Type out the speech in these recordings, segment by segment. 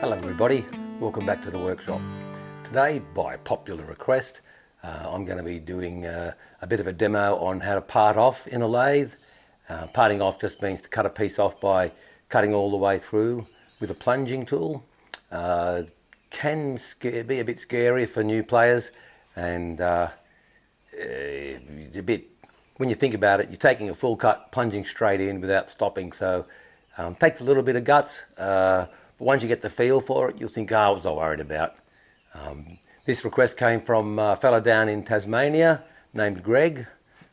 Hello everybody, welcome back to the workshop. Today, by popular request, I'm going to be doing a bit of a demo on how to part off in a lathe. Parting off just means to cut a piece off by cutting all the way through with a plunging tool. Can be a bit scary for new players, and it's a bit, when you think about it, you're taking a full cut, plunging straight in without stopping, so takes a little bit of guts. But once you get the feel for it, you'll think, oh, I was not worried about. This request came from a fellow down in Tasmania named Greg.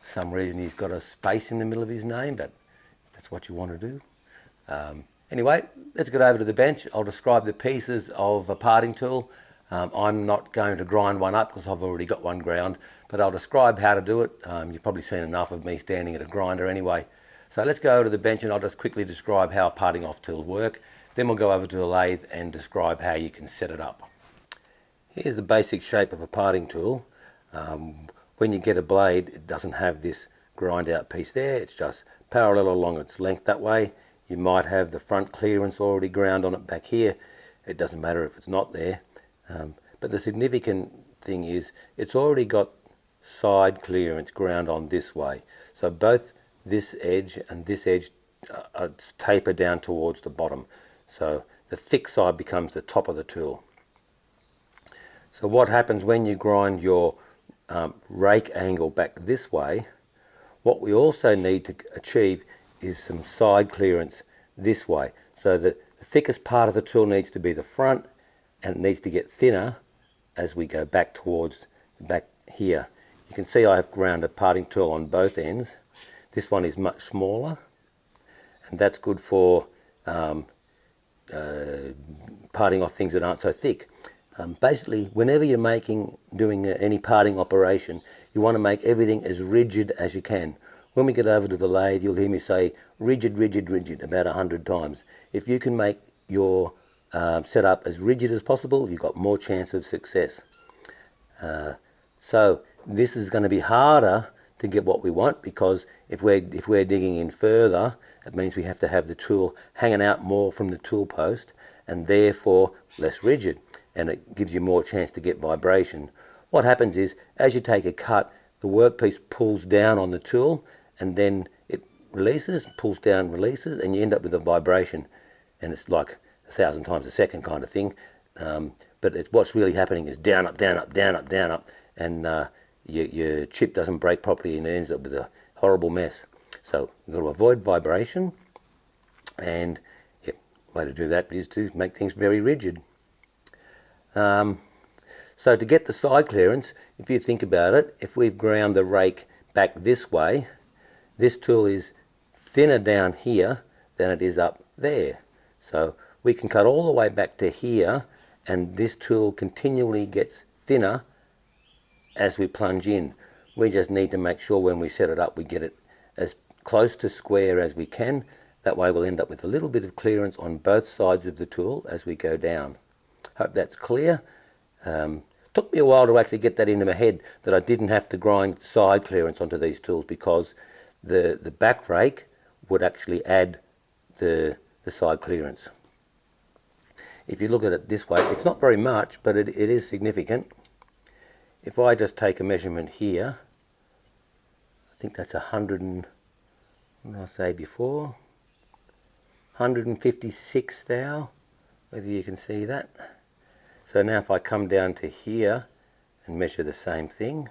For some reason he's got a space in the middle of his name, but that's what you want to do. Anyway, let's get over to the bench. I'll describe the pieces of a parting tool. I'm not going to grind one up because I've already got one ground, but I'll describe how to do it. You've probably seen enough of me standing at a grinder anyway. So let's go over to the bench and I'll just quickly describe how parting off tools work. Then we'll go over to the lathe and describe how you can set it up. Here's the basic shape of a parting tool. When you get a blade, it doesn't have this grind out piece there. It's just parallel along its length that way. You might have the front clearance already ground on it back here. It doesn't matter if it's not there. But the significant thing is it's already got side clearance ground on this way. So both this edge and this edge taper down towards the bottom. So the thick side becomes the top of the tool. So what happens when you grind your rake angle back this way, what we also need to achieve is some side clearance this way. So that the thickest part of the tool needs to be the front, and it needs to get thinner as we go back towards the back here. You can see I have ground a parting tool on both ends. This one is much smaller, and that's good for parting off things that aren't so thick. Basically, whenever you're doing any parting operation, you want to make everything as rigid as you can. When we get over to the lathe, you'll hear me say rigid, rigid, rigid about 100 times. If you can make your setup as rigid as possible, you've got more chance of success. So this is going to be harder to get what we want, because if we're digging in further, it means we have to have the tool hanging out more from the tool post, and therefore less rigid, and it gives you more chance to get vibration. What happens is, as you take a cut, the workpiece pulls down on the tool, and then it releases, pulls down, releases, and you end up with a vibration, and it's like 1,000 times a second kind of thing. But what's really happening is down, up, down, up, down, up, down, up, and your chip doesn't break properly, and it ends up with a horrible mess. So you've got to avoid vibration, and the way to do that is to make things very rigid. So to get the side clearance, if you think about it, if we've ground the rake back this way, this tool is thinner down here than it is up there. So we can cut all the way back to here, and this tool continually gets thinner as we plunge in. We just need to make sure when we set it up we get it as close to square as we can. That way we'll end up with a little bit of clearance on both sides of the tool as we go down. Hope that's clear. Took me a while to actually get that into my head, that I didn't have to grind side clearance onto these tools, because the back rake would actually add the side clearance. If you look at it this way, it's not very much, but it is significant. If I just take a measurement here, I think that's 100 and, what did I say before? 156 thou, whether you can see that. So now if I come down to here and measure the same thing,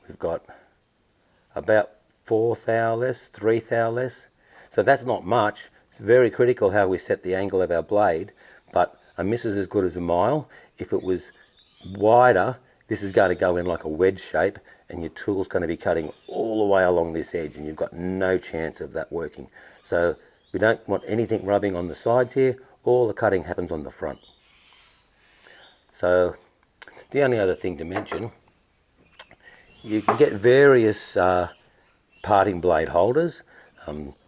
we've got about 4 thou less, 3 thou less. So that's not much. It's very critical how we set the angle of our blade, but a miss is as good as a mile. If it was wider, this is going to go in like a wedge shape, and your tool's going to be cutting all the way along this edge, and you've got no chance of that working. So we don't want anything rubbing on the sides here. All the cutting happens on the front. So the only other thing to mention, you can get various parting blade holders.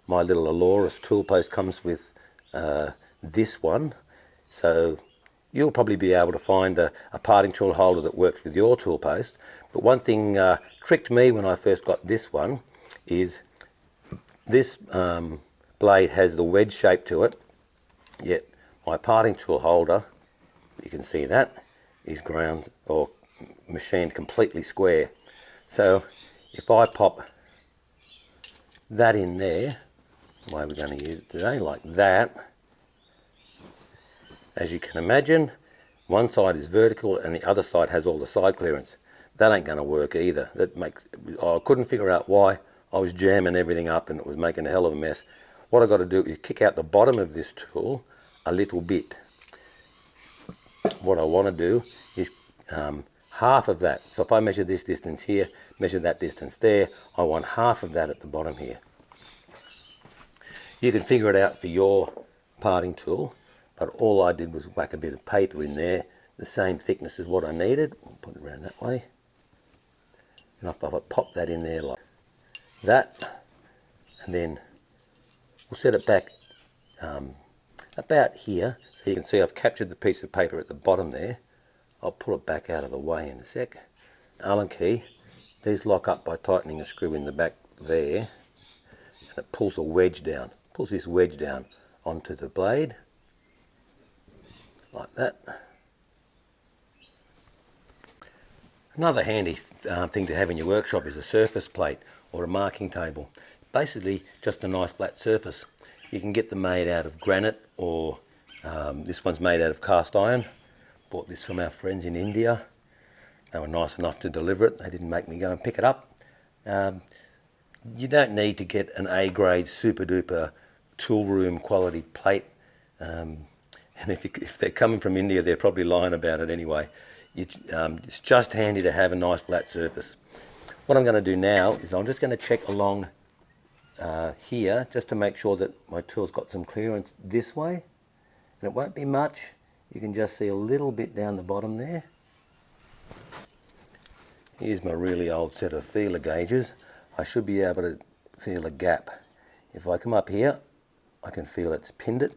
My little Aloris tool post comes with this one, so you'll probably be able to find a parting tool holder that works with your tool post. But one thing tricked me when I first got this one is this blade has the wedge shape to it, yet my parting tool holder, you can see that, is ground or machined completely square. So if I pop that in there, the way we're going to use it today, like that, as you can imagine, one side is vertical and the other side has all the side clearance. That ain't going to work either. I couldn't figure out why I was jamming everything up and it was making a hell of a mess. What I've got to do is kick out the bottom of this tool a little bit. What I want to do is half of that. So if I measure this distance here, measure that distance there, I want half of that at the bottom here. You can figure it out for your parting tool, but all I did was whack a bit of paper in there, the same thickness as what I needed. I'll put it around that way. And if I pop that in there like that, and then we'll set it back about here, so you can see I've captured the piece of paper at the bottom there. I'll pull it back out of the way in a sec. Allen key, these lock up by tightening a screw in the back there, and it pulls a wedge down, pulls this wedge down onto the blade, like that. Another handy thing to have in your workshop is a surface plate or a marking table. Basically just a nice flat surface. You can get them made out of granite, or this one's made out of cast iron. Bought this from our friends in India. They were nice enough to deliver it. They didn't make me go and pick it up. You don't need to get an A-grade super duper tool room quality plate. And if they're coming from India, they're probably lying about it anyway. It's just handy to have a nice flat surface. What I'm going to do now is I'm just going to check along here just to make sure that my tool's got some clearance this way, and it won't be much. You can just see a little bit down the bottom there. Here's my really old set of feeler gauges. I should be able to feel a gap. If I come up here, I can feel it's pinned it.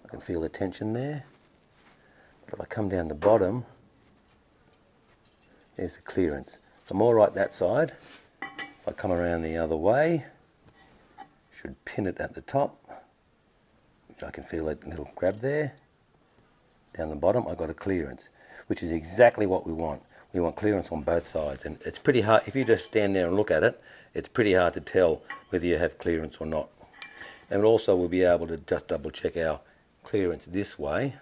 I can feel the tension there. But if I come down the bottom, there's the clearance. So I'm all right that side. If I come around the other way, should pin it at the top, which I can feel a little grab there. Down the bottom, I've got a clearance, which is exactly what we want. We want clearance on both sides, and it's pretty hard, if you just stand there and look at it, it's pretty hard to tell whether you have clearance or not. And also we'll be able to just double check our clearance this way.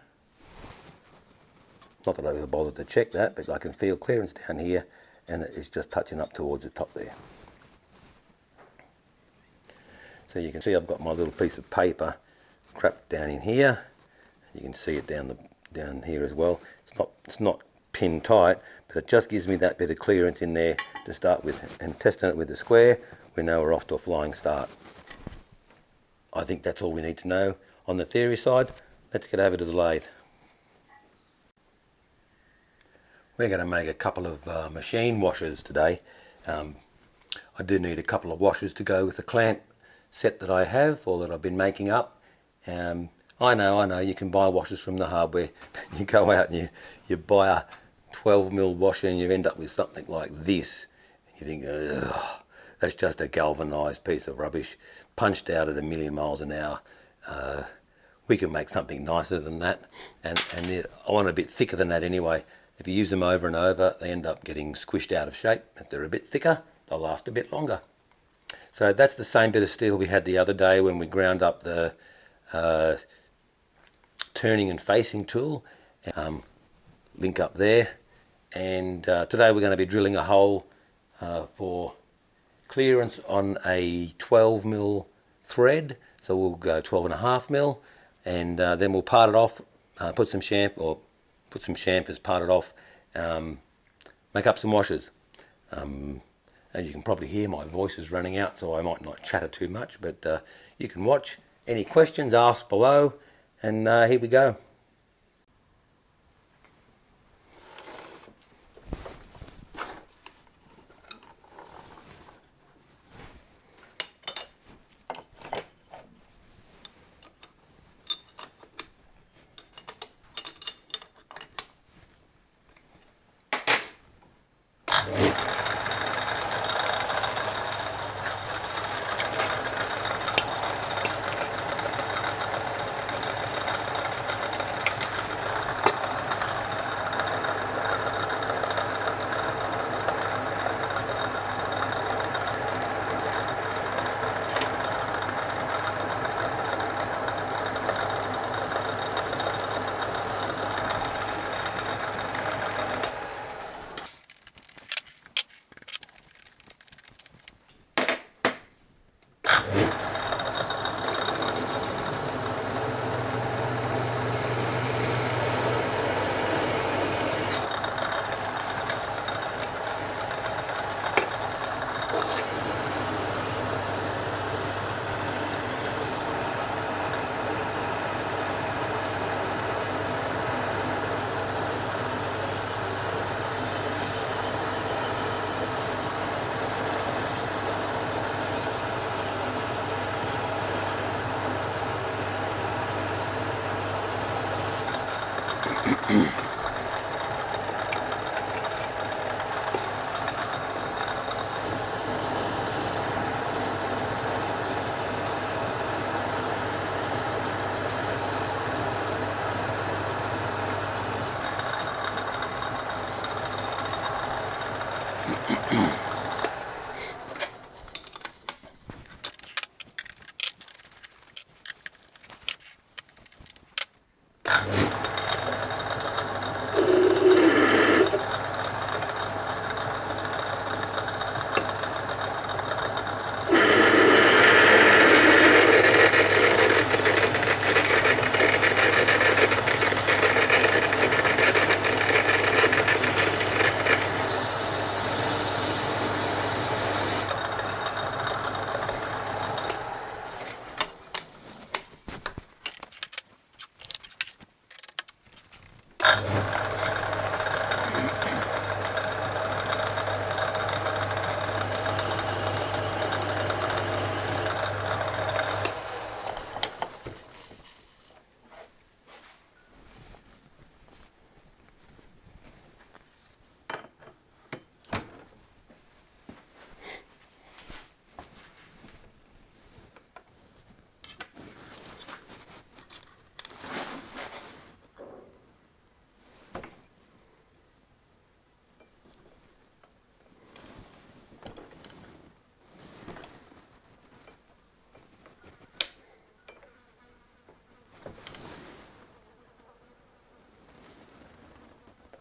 Not that I've ever bothered to check that, but I can feel clearance down here, and it's just touching up towards the top there. So you can see I've got my little piece of paper trapped down in here. You can see it down here as well. It's not pinned tight, but it just gives me that bit of clearance in there to start with. And testing it with the square, we know we're off to a flying start. I think that's all we need to know on the theory side. Let's get over to the lathe. We're going to make a couple of machine washers today. I do need a couple of washers to go with the clamp set that I have, or that I've been making up. I know, you can buy washers from the hardware. You go out and you buy a 12mm washer and you end up with something like this. You think, ugh, that's just a galvanized piece of rubbish, punched out at 1,000,000 miles an hour. We can make something nicer than that, and I want a bit thicker than that anyway. If you use them over and over, they end up getting squished out of shape. If they're a bit thicker, they'll last a bit longer. So that's the same bit of steel we had the other day when we ground up the turning and facing tool. Link up there. And today we're going to be drilling a hole for clearance on a 12mm thread. So we'll go 12.5mm, and then we'll part it off, put some chamfers, part it off, make up some washers. As you can probably hear, my voice is running out, so I might not chatter too much, but you can watch. Any questions, ask below, and here we go.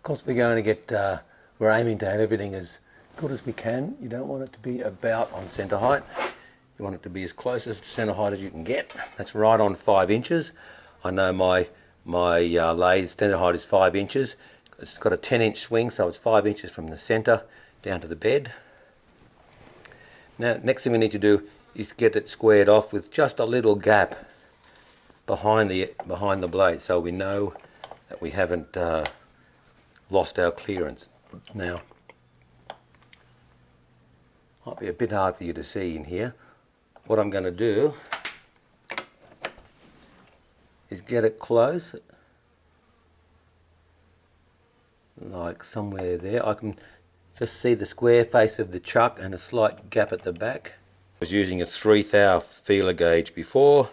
course, we're aiming to have everything as good as we can. You don't want it to be about on centre height. You want it to be as close as centre height as you can get. That's right on 5 inches. I know my lathe centre height is 5 inches. It's got a 10-inch swing, so it's 5 inches from the centre down to the bed. Now, next thing we need to do is get it squared off with just a little gap behind the blade, so we know that we haven't lost our clearance. Now, might be a bit hard for you to see in here. What I'm going to do is get it close, like somewhere there. I can just see the square face of the chuck and a slight gap at the back. I was using a 3/1000 feeler gauge before.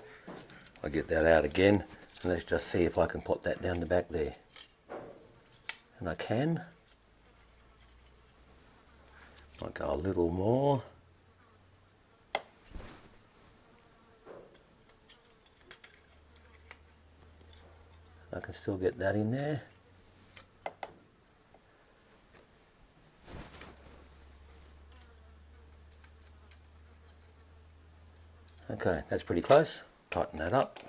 I'll get that out again, and let's just see if I can put that down the back there. And I can. I'll go a little more. I can still get that in there. Okay, that's pretty close. Tighten that up.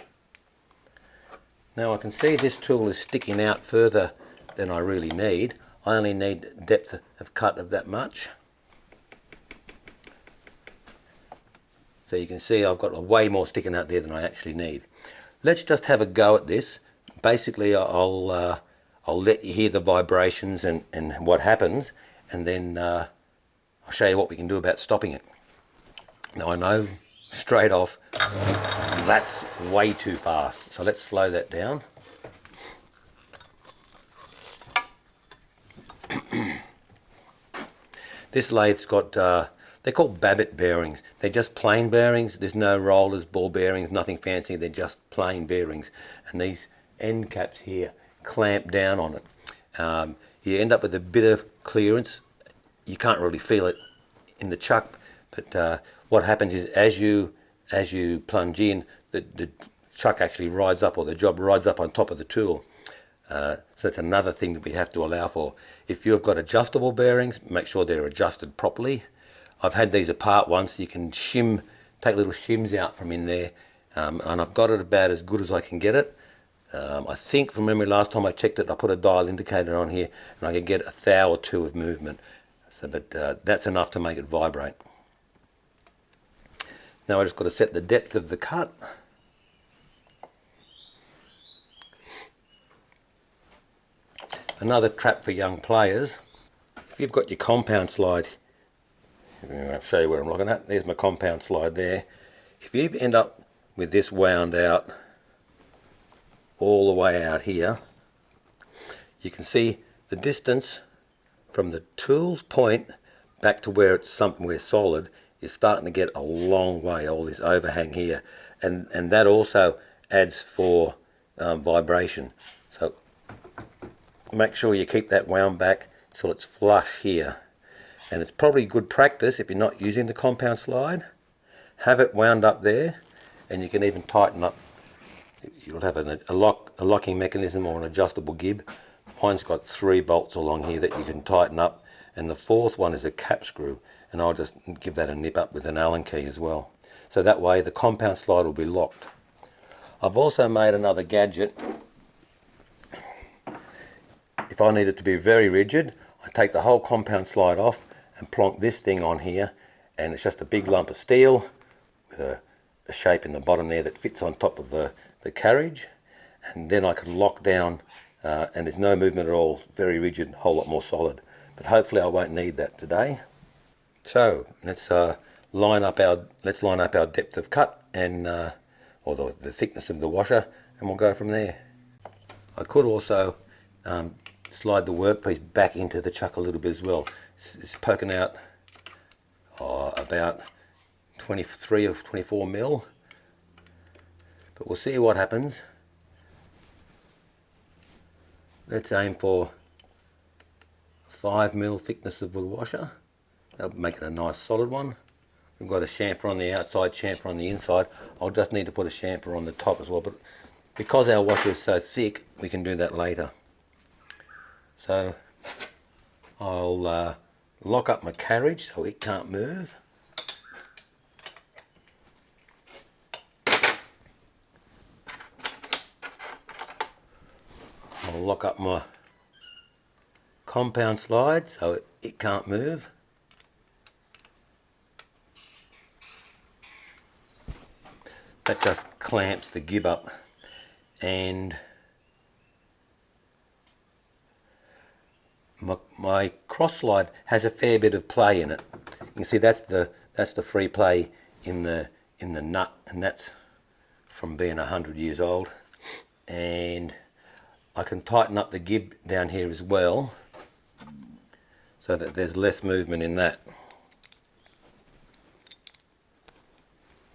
Now I can see this tool is sticking out further than I really need. I only need depth of cut of that much. So you can see I've got way more sticking out there than I actually need. Let's just have a go at this. Basically, I'll let you hear the vibrations and what happens, and then I'll show you what we can do about stopping it. Now I know straight off that's way too fast, so let's slow that down. This lathe's got, they're called Babbitt bearings. They're just plain bearings. There's no rollers, ball bearings, nothing fancy. They're just plain bearings. And these end caps here clamp down on it. You end up with a bit of clearance. You can't really feel it in the chuck, but what happens is as you plunge in, the chuck actually rides up, or the job rides up on top of the tool. So that's another thing that we have to allow for. If you've got adjustable bearings, make sure they're adjusted properly. I've had these apart once. You can take little shims out from in there, and I've got it about as good as I can get it. I think from memory last time I checked it, I put a dial indicator on here and I could get 1 thou or 2 of movement. So, but that's enough to make it vibrate. Now I just got to set the depth of the cut. Another trap for young players, if you've got your compound slide, I'll show you where I'm looking at. There's my compound slide there. If you end up with this wound out all the way out here, you can see the distance from the tool's point back to where it's somewhere solid is starting to get a long way, all this overhang here, and that also adds for vibration. So make sure you keep that wound back so it's flush here. And it's probably good practice, if you're not using the compound slide, have it wound up there, and you can even tighten up. You'll have a locking mechanism or an adjustable gib. Mine's got 3 bolts along here that you can tighten up, and the 4th one is a cap screw, and I'll just give that a nip up with an Allen key as well. So that way the compound slide will be locked. I've also made another gadget. If I need it to be very rigid, I take the whole compound slide off and plonk this thing on here, and it's just a big lump of steel with a shape in the bottom there that fits on top of the carriage, and then I can lock down and there's no movement at all, very rigid, a whole lot more solid. But hopefully I won't need that today. So let's line up our depth of cut and or the thickness of the washer, and we'll go from there. I could also slide the workpiece back into the chuck a little bit as well. It's poking out about 23 or 24 mil, but we'll see what happens. Let's aim for 5 mil thickness of the washer. That'll make it a nice solid one. We've got a chamfer on the outside, chamfer on the inside. I'll just need to put a chamfer on the top as well, but because our washer is so thick, we can do that later. So I'll lock up my carriage so it can't move. I'll lock up my compound slide so it can't move. That just clamps the gib up, and my cross slide has a fair bit of play in it. You can see that's the free play in the nut, and that's from being 100 years old. And I can tighten up the gib down here as well, so that there's less movement in that.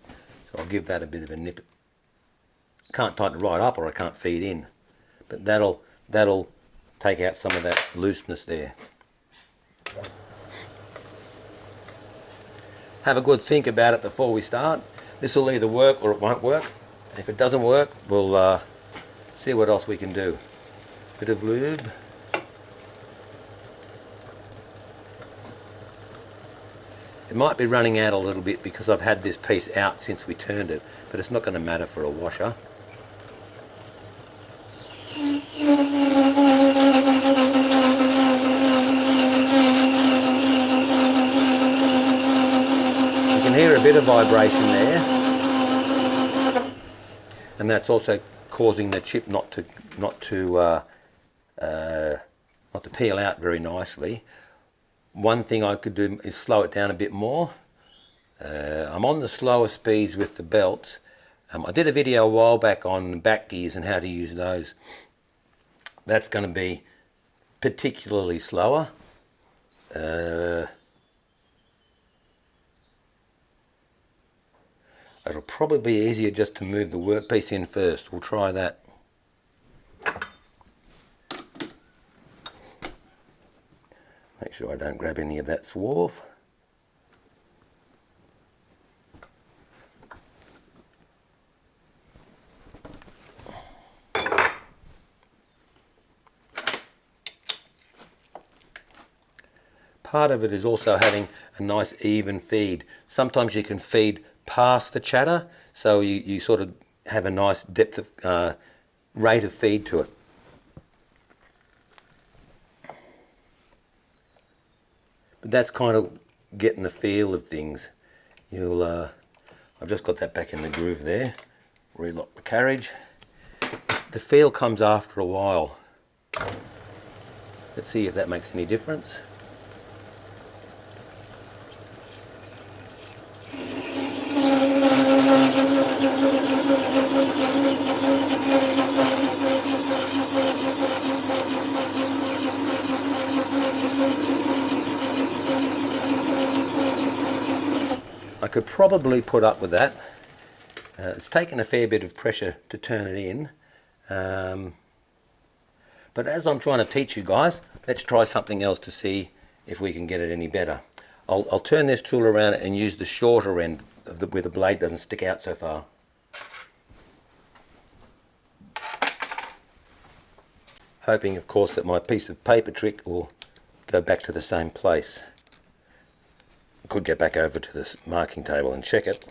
So I'll give that a bit of a nip. Can't tighten it right up or I can't feed in, but that'll take out some of that looseness there. Have a good think about it before we start. This will either work or it won't work. If it doesn't work, we'll see what else we can do. Bit of lube. It might be running out a little bit because I've had this piece out since we turned it, but it's not going to matter for a washer. You can hear a bit of vibration there, and that's also causing the chip not to peel out very nicely. One thing I could do is slow it down a bit more. I'm on the slower speeds with the belts. I did a video a while back on back gears and how to use those. That's going to be particularly slower. It'll probably be easier just to move the workpiece in first. We'll try that. Make sure I don't grab any of that swarf. Part of it is also having a nice even feed. Sometimes you can feed past the chatter, so you sort of have a nice depth of rate of feed to it. But that's kind of getting the feel of things. I've just got that back in the groove there. Relock the carriage. The feel comes after a while. Let's see if that makes any difference. I could probably put up with that. It's taken a fair bit of pressure to turn it in. But as I'm trying to teach you guys, let's try something else to see if we can get it any better. I'll turn this tool around and use the shorter end of where the blade doesn't stick out so far. Hoping, of course, that my piece of paper trick will go back to the same place. I could get back over to this marking table and check it.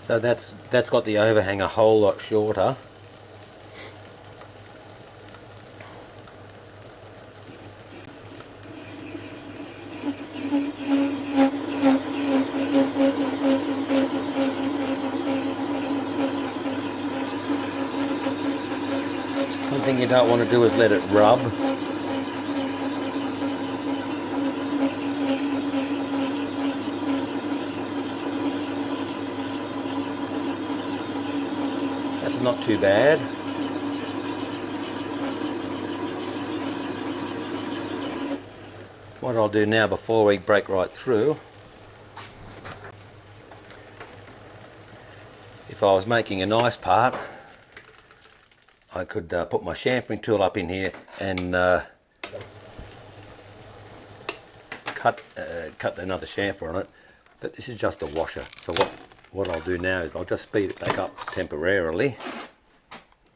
So that's got the overhang a whole lot shorter. One thing you don't want to do is let it rub. That's not too bad. What I'll do now before we break right through, if I was making a nice part, I could put my chamfering tool up in here and cut another chamfer on it, but this is just a washer. So what I'll do now is I'll just speed it back up temporarily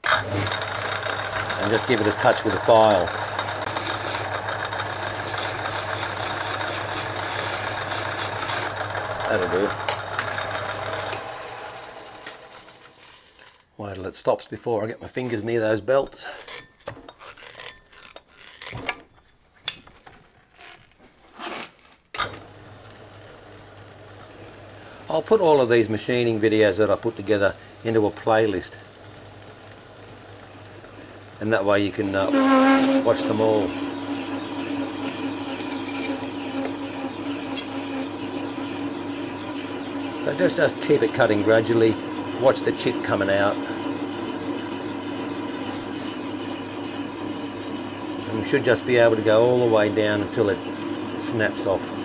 and just give it a touch with a file. That'll do. Wait till it stops before I get my fingers near those belts. I'll put all of these machining videos that I put together into a playlist, and that way you can watch them all. So just keep it cutting gradually, watch the chip coming out, and we should just be able to go all the way down until it snaps off.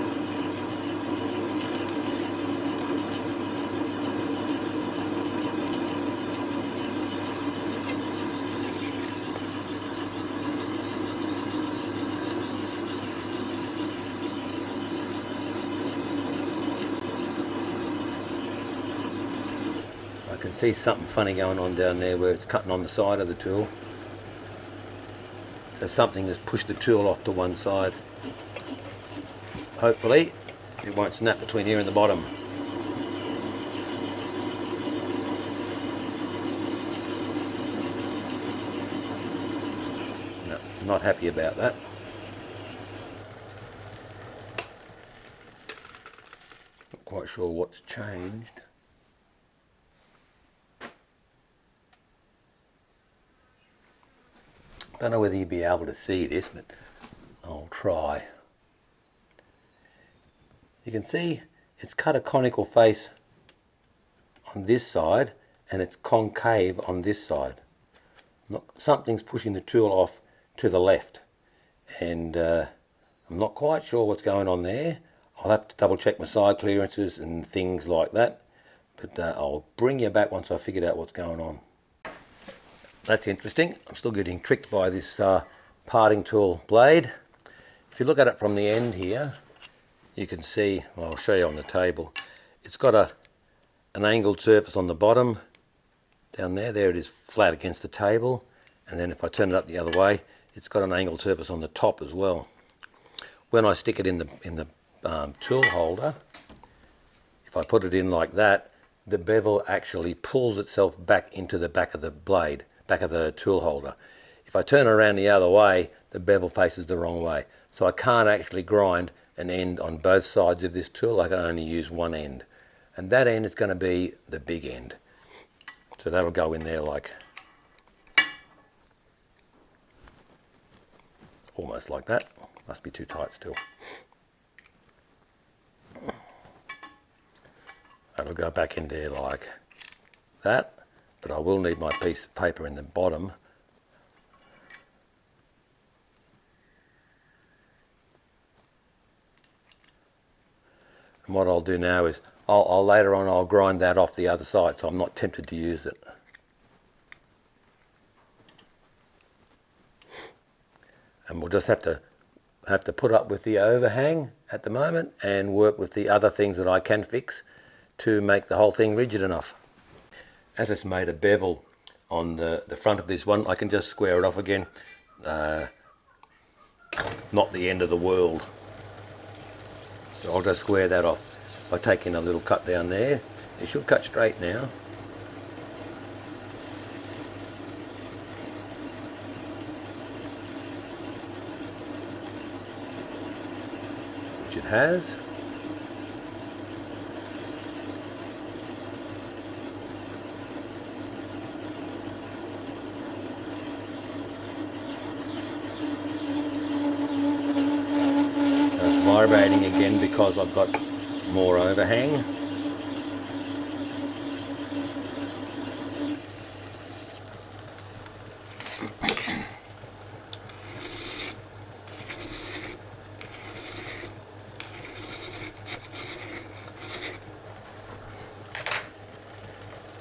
I can see something funny going on down there where it's cutting on the side of the tool. So something has pushed the tool off to one side. Hopefully it won't snap between here and the bottom. No, not happy about that. Not quite sure what's changed. Don't know whether you'll be able to see this, but I'll try. You can see it's cut a conical face on this side and it's concave on this side. Something's pushing the tool off to the left, and I'm not quite sure what's going on there. I'll have to double check my side clearances and things like that, but I'll bring you back once I've figured out what's going on. That's interesting. I'm still getting tricked by this parting tool blade. If you look at it from the end here, you can see, well, I'll show you on the table, it's got an angled surface on the bottom down there. There it is, flat against the table, and then if I turn it up the other way, it's got an angled surface on the top as well. When I stick it in the tool holder, if I put it in like that, the bevel actually pulls itself back into the back of the blade, back of the tool holder. If I turn it around the other way, the bevel faces the wrong way. So I can't actually grind an end on both sides of this tool. I can only use one end. And that end is going to be the big end. So that'll go in there like, almost like that. Must be too tight still. That'll go back in there like that. But I will need my piece of paper in the bottom. And what I'll do now is, later on I'll grind that off the other side, so I'm not tempted to use it. And we'll just have to put up with the overhang at the moment and work with the other things that I can fix to make the whole thing rigid enough. As it's made a bevel on the front of this one, I can just square it off again. Not the end of the world. So I'll just square that off by taking a little cut down there. It should cut straight now. Which it has. Vibrating again because I've got more overhang.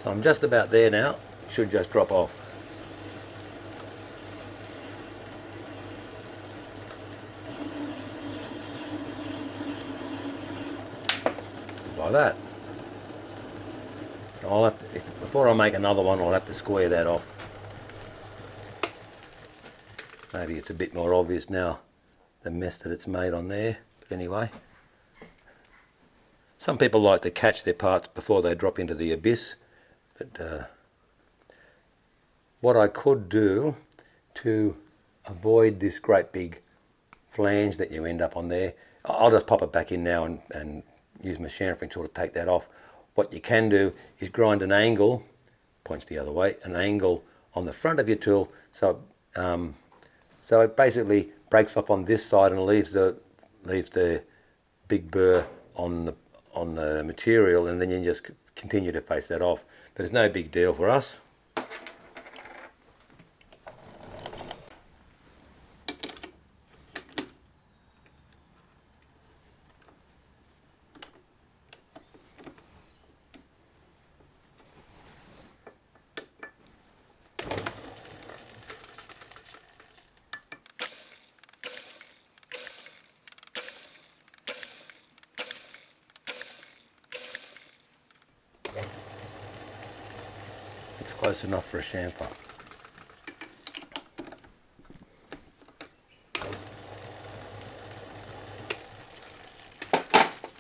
So I'm just about there now. Should just drop off. Like that. So I'll have to, before I make another one, I'll have to square that off. Maybe it's a bit more obvious now, the mess that it's made on there. But anyway, some people like to catch their parts before they drop into the abyss. But what I could do to avoid this great big flange that you end up on there, I'll just pop it back in now and use my chamfering tool to take that off. What you can do is grind an angle, points the other way, an angle on the front of your tool, so it basically breaks off on this side and leaves the big burr on the material, and then you just continue to face that off. But it's no big deal for us. It's close enough for a chamfer.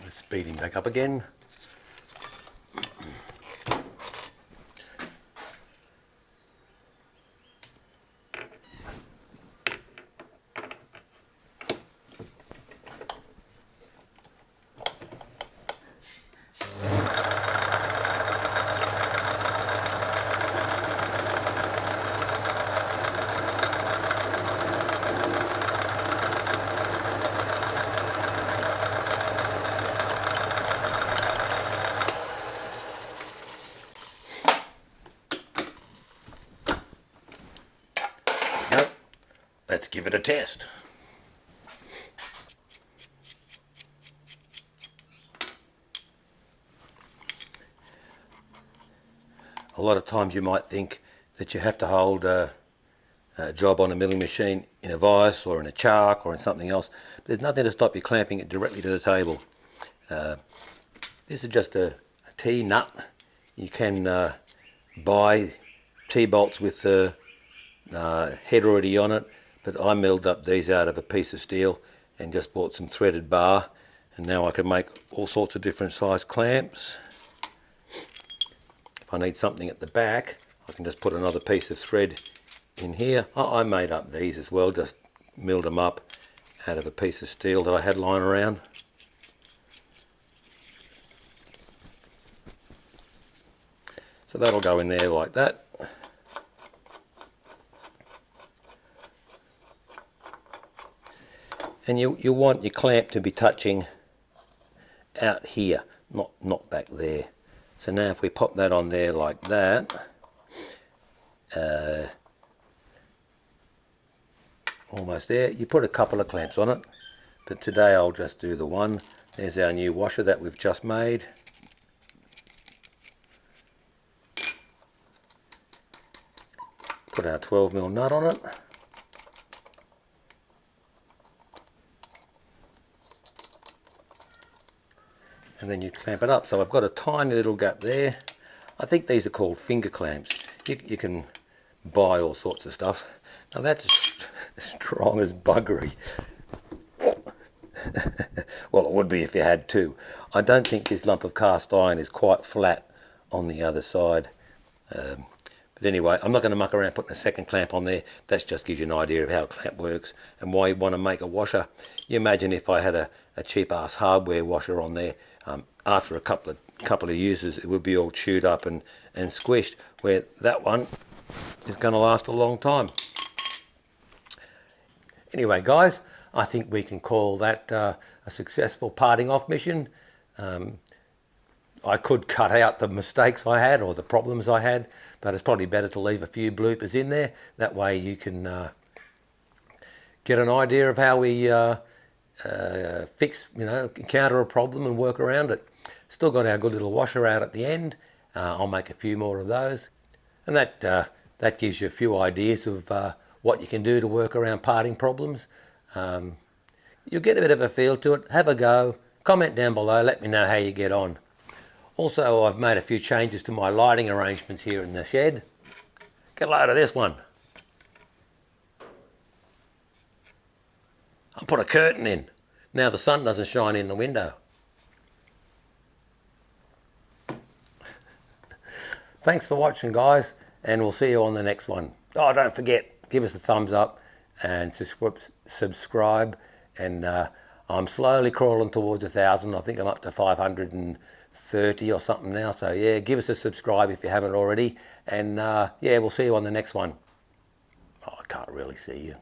Let's speed him back up again. Let's give it a test. A lot of times you might think that you have to hold a job on a milling machine in a vise or in a chark or in something else. But there's nothing to stop you clamping it directly to the table. This is just a T-nut. You can buy T-bolts with the head already on it, but I milled up these out of a piece of steel and just bought some threaded bar, and now I can make all sorts of different size clamps. If I need something at the back, I can just put another piece of thread in here. I made up these as well, just milled them up out of a piece of steel that I had lying around. So that'll go in there like that. And you want your clamp to be touching out here, not back there. So now if we pop that on there like that, almost there. You put a couple of clamps on it, but today I'll just do the one. There's our new washer that we've just made. Put our 12mm nut on it. And then you clamp it up. So I've got a tiny little gap there. I think these are called finger clamps. You can buy all sorts of stuff. Now that's strong as buggery. Well, it would be if you had two. I don't think this lump of cast iron is quite flat on the other side. But anyway, I'm not going to muck around putting a second clamp on there. That just gives you an idea of how a clamp works and why you want to make a washer. You imagine if I had a cheap ass hardware washer on there, after a couple of uses it would be all chewed up and squished, where that one is going to last a long time. Anyway guys, I think we can call that a successful parting off mission. I could cut out the mistakes I had or the problems I had, but it's probably better to leave a few bloopers in there. That way you can get an idea of how we encounter a problem and work around it. Still got our good little washer out at the end. I'll make a few more of those. And that gives you a few ideas of what you can do to work around parting problems. You'll get a bit of a feel to it. Have a go. Comment down below. Let me know how you get on. Also, I've made a few changes to my lighting arrangements here in the shed. Get a load of this one. I put a curtain in. Now the sun doesn't shine in the window. Thanks for watching, guys, and we'll see you on the next one. Oh, don't forget, give us a thumbs up and subscribe. And I'm slowly crawling towards 1,000. I think I'm up to 530 or something now. So yeah, give us a subscribe if you haven't already. And yeah, we'll see you on the next one. Oh, I can't really see you.